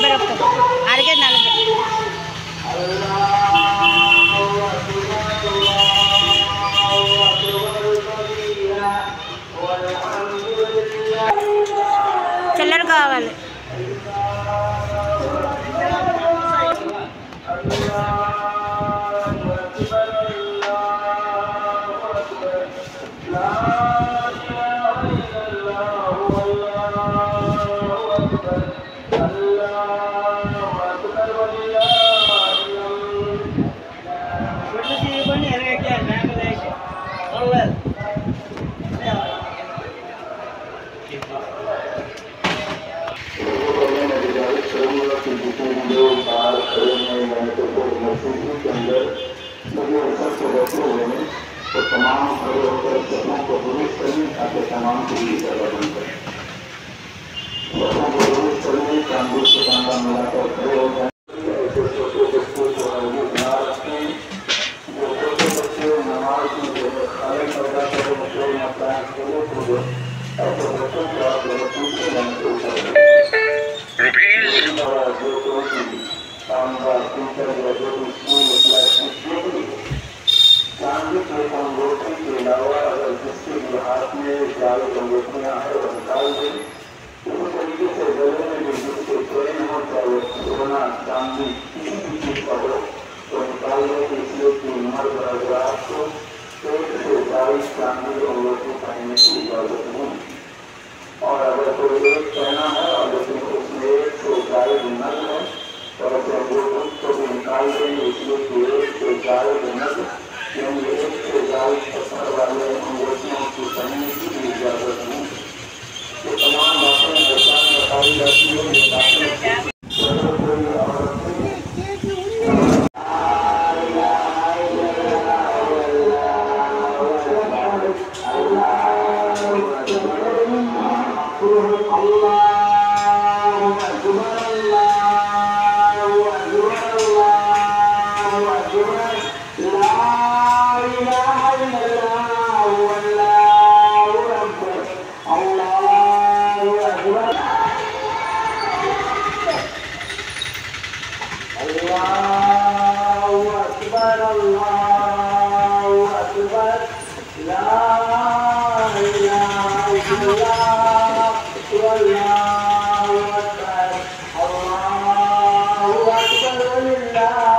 बेरक्त आगे नाले चिल्लर कावाली तो तमाम परिवर्तनों को दुरुस्त करने ताकि तमाम पूरी जगह बनकर को दुरुस्त करने कानून से कानून मिलाकर खड़े हो जाए। ऐसे छोटे बच्चों को जो छोटे बच्चे नमाज की अलग पैदा करो बच्चों माता को ऐसे बच्चों को आप पूछे जाने को अंगूठी के अलावा अगर जिसके भी हाथ में चार अंगूठियाँ हैं वो निकाल दें उस तरीके से गले में भी जिसके चैन हो चाहे सोना चांदी किसी भी चीज का हो तो निकाल दें इसलिए कि मर्द हजरात को पेट से 22 चांदी अंगूठी पहनने की इजाजत नहीं। और अगर कोई एक पहना है और लेकिन उसमें 122 नग है तो ऐसे अंगूठी को भी निकाल देंगे इसलिए कि 122 नग क्योंकि एक से ज्यादा पत्थर वाले अंगूठियों की पहनने की भी इजाजत नहीं। ये तमाम बातें सरकार में बताई जाती है ये बातें Allah